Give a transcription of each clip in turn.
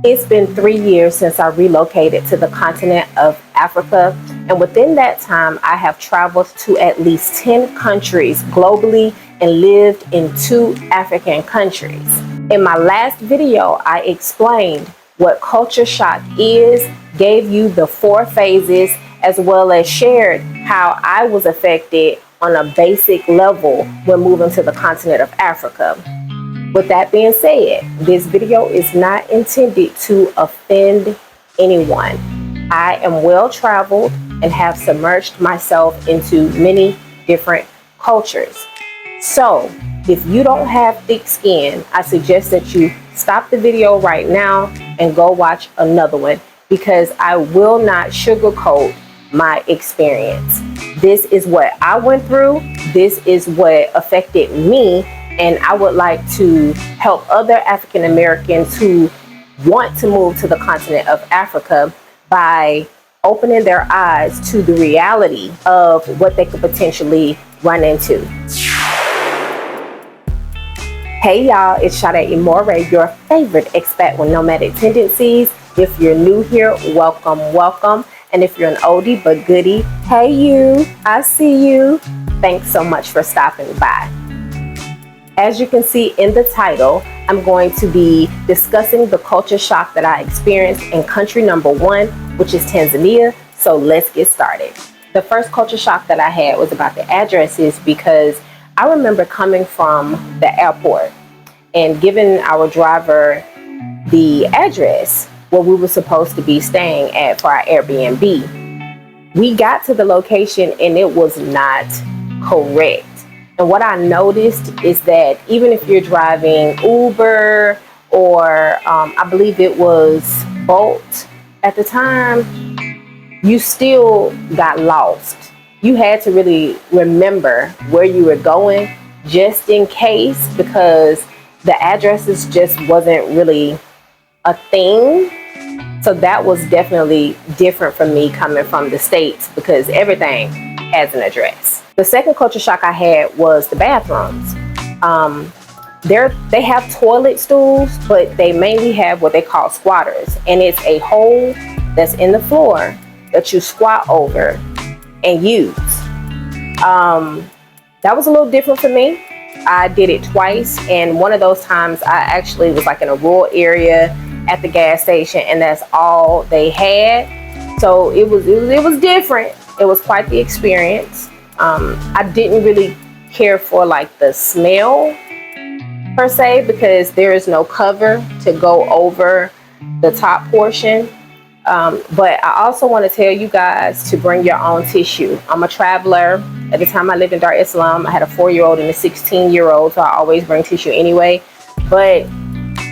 It's been 3 years since I relocated to the continent of Africa, and within that time, I have traveled to at least 10 countries globally and lived in 2 African countries. In my last video, I explained what culture shock is, gave you the 4 phases, as well as shared how I was affected on a basic level when moving to the continent of Africa. With that being said, this video is not intended to offend anyone. I am well traveled and have submerged myself into many different cultures. So, if you don't have thick skin, I suggest that you stop the video right now and go watch another one, because I will not sugarcoat my experience. This is what I went through. This is what affected me. And I would like to help other African Americans who want to move to the continent of Africa by opening their eyes to the reality of what they could potentially run into. Hey y'all, it's Sade Imore, your favorite expat with nomadic tendencies. If you're new here, welcome, welcome. And if you're an oldie but goodie, hey you, I see you. Thanks so much for stopping by. As you can see in the title, I'm going to be discussing the culture shock that I experienced in country number 1, which is Tanzania. So let's get started. The first culture shock that I had was about the addresses, because I remember coming from the airport and giving our driver the address where we were supposed to be staying at for our Airbnb. We got to the location and it was not correct. And what I noticed is that even if you're driving Uber or I believe it was Bolt at the time, you still got lost. You had to really remember where you were going just in case, because the addresses just wasn't really a thing. So that was definitely different from me coming from the States, because everything has an address. The second culture shock I had was the bathrooms. They have toilet stools, but they mainly have what they call squatters. And it's a hole that's in the floor that you squat over and use. That was a little different for me. I did it twice, and one of those times I actually was like in a rural area at the gas station, and that's all they had. So it was different. It was quite the experience. I didn't really care for like the smell per se, because there is no cover to go over the top portion. But I also want to tell you guys to bring your own tissue. I'm a traveler. At the time I lived in Dar es Salaam, I had a 4-year-old and a 16-year-old, so I always bring tissue anyway. But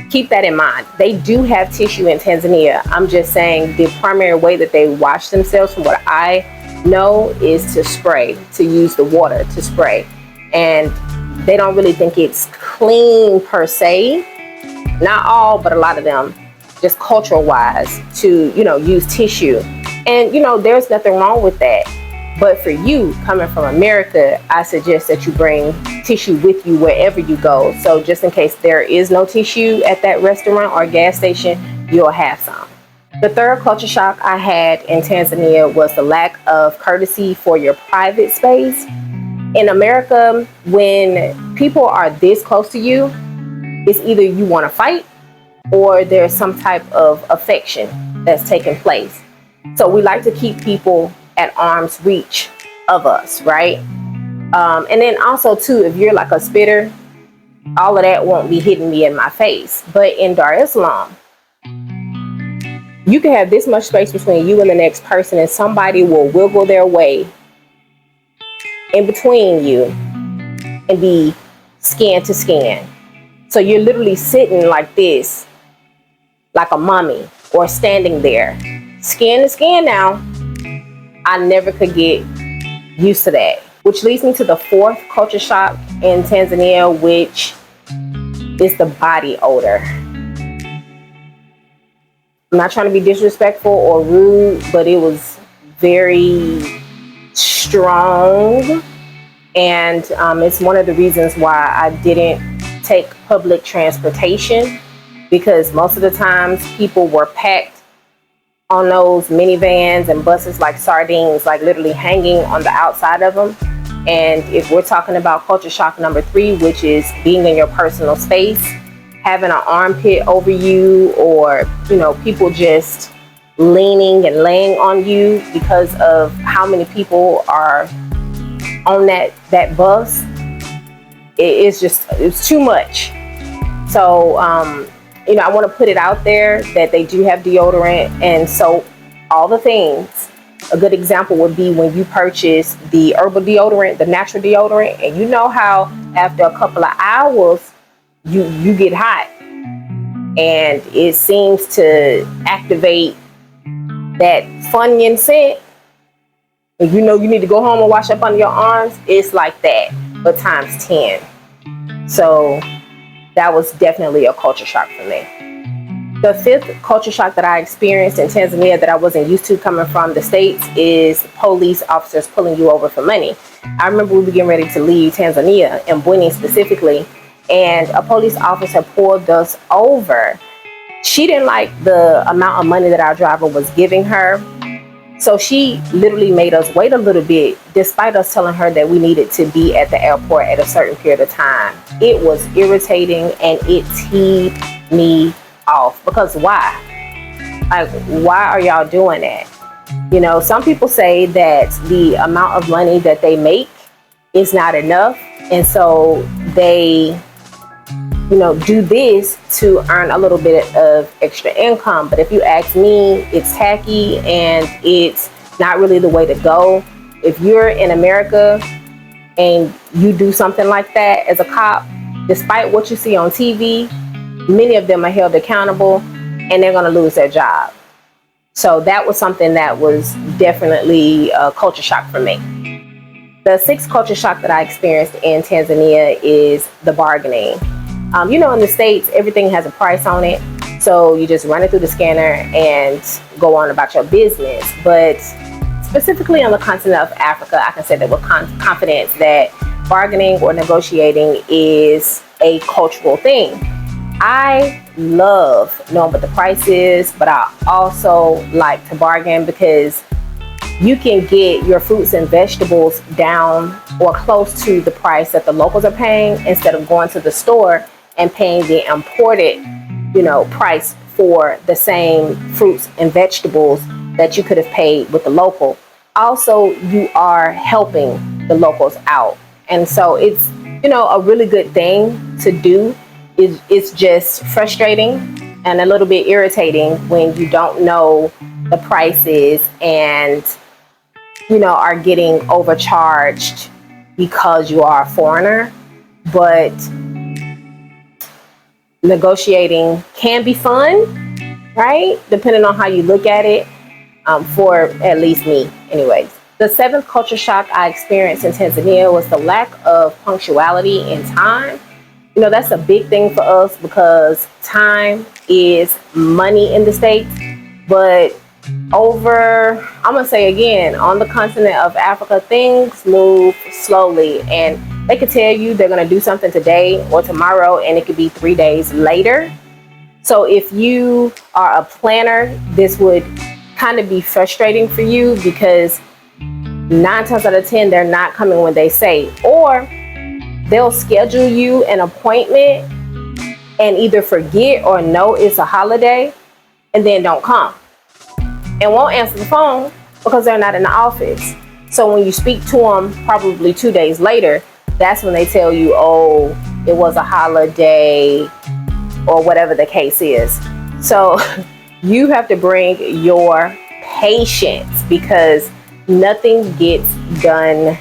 keep that in mind. They do have tissue in Tanzania. I'm just saying the primary way that they wash themselves, from what I know, is to spray, to use the water to spray. And they don't really think it's clean per se. Not all, but a lot of them, just cultural wise, to, use tissue. And, there's nothing wrong with that. But for you coming from America, I suggest that you bring tissue with you wherever you go. So just in case there is no tissue at that restaurant or gas station, you'll have some. The third culture shock I had in Tanzania was the lack of courtesy for your private space. In America, when people are this close to you, it's either you want to fight or there's some type of affection that's taking place. So we like to keep people at arm's reach of us, right? And then also too, if you're like a spitter, all of that won't be hitting me in my face. But in Dar es Salaam, you can have this much space between you and the next person, and somebody will wiggle their way in between you and be skin to skin. So you're literally sitting like this, like a mummy, or standing there, skin to skin. Now, I never could get used to that, which leads me to the fourth culture shock in Tanzania, which is the body odor. I'm not trying to be disrespectful or rude, but it was very strong. And it's one of the reasons why I didn't take public transportation, because most of the times people were packed on those minivans and buses like sardines, like literally hanging on the outside of them. And if we're talking about culture shock number 3, which is being in your personal space, having an armpit over you, or, you know, people just leaning and laying on you because of how many people are on that bus, it's too much. So, you know, I want to put it out there that they do have deodorant and soap, all the things. A good example would be when you purchase the herbal deodorant, the natural deodorant, and you know how after a couple of hours you get hot, and it seems to activate that Funyun scent, and you know you need to go home and wash up under your arms. It's like that, but times 10. So that was definitely a culture shock for me. The 5th culture shock that I experienced in Tanzania that I wasn't used to coming from the States is police officers pulling you over for money. I remember we were getting ready to leave Tanzania, and Bweni specifically, and a police officer pulled us over. She didn't like the amount of money that our driver was giving her. So she literally made us wait a little bit, despite us telling her that we needed to be at the airport at a certain period of time. It was irritating, and it teed me off, because why? Like, why are y'all doing that? You know, some people say that the amount of money that they make is not enough, and so they, you know, do this to earn a little bit of extra income. But if you ask me, it's tacky and it's not really the way to go. If you're in America and you do something like that as a cop, despite what you see on TV, many of them are held accountable and they're going to lose their job. So that was something that was definitely a culture shock for me. The 6th culture shock that I experienced in Tanzania is the bargaining. You know, in the States, everything has a price on it. So you just run it through the scanner and go on about your business. But specifically on the continent of Africa, I can say that with confidence that bargaining or negotiating is a cultural thing. I love knowing what the price is, but I also like to bargain because you can get your fruits and vegetables down or close to the price that the locals are paying, instead of going to the store and paying the imported, you know, price for the same fruits and vegetables that you could have paid with the local. Also, you are helping the locals out. And so it's, you know, a really good thing to do. It's just frustrating and a little bit irritating when you don't know the prices and, you know, are getting overcharged because you are a foreigner. But negotiating can be fun, right? Depending on how you look at it, for at least me anyways. The 7th culture shock I experienced in Tanzania was the lack of punctuality in time. You know, that's a big thing for us because time is money in the States. But over, I'm going to say again, on the continent of Africa, things move slowly. And they could tell you they're going to do something today or tomorrow, and it could be 3 days later. So if you are a planner, this would kind of be frustrating for you because 9 times out of 10, they're not coming when they say, or they'll schedule you an appointment and either forget or know it's a holiday and then don't come and won't answer the phone because they're not in the office. So when you speak to them probably 2 days later, that's when they tell you, oh, it was a holiday or whatever the case is. So you have to bring your patience because nothing gets done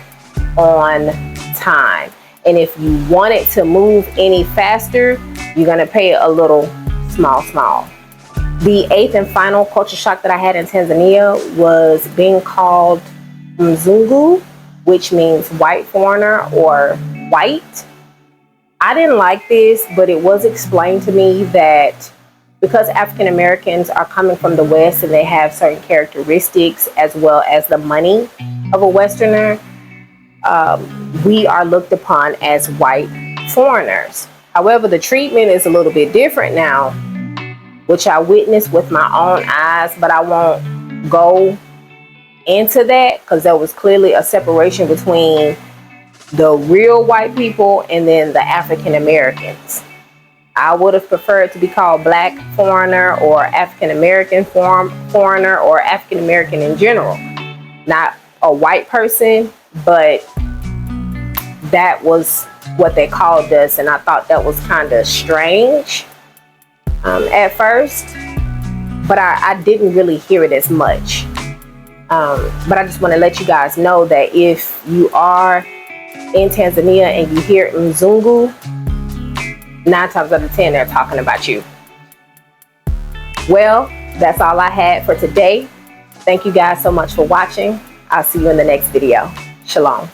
on time. And if you want it to move any faster, you're going to pay a little small. The 8th and final culture shock that I had in Tanzania was being called Mzungu, which means white foreigner or white. I didn't like this, but it was explained to me that because African Americans are coming from the West and they have certain characteristics as well as the money of a Westerner, we are looked upon as white foreigners. However, the treatment is a little bit different now which I witnessed with my own eyes, but I won't go into that because there was clearly a separation between the real white people and then the African Americans. I would have preferred to be called Black foreigner or African American foreigner or African American in general, not a white person, but that was what they called us, and I thought that was kind of strange at first, but I didn't really hear it as much. But I just want to let you guys know that if you are in Tanzania and you hear Mzungu, 9 times out of 10 they're talking about you. Well, that's all I had for today. Thank you guys so much for watching. I'll see you in the next video. Shalom.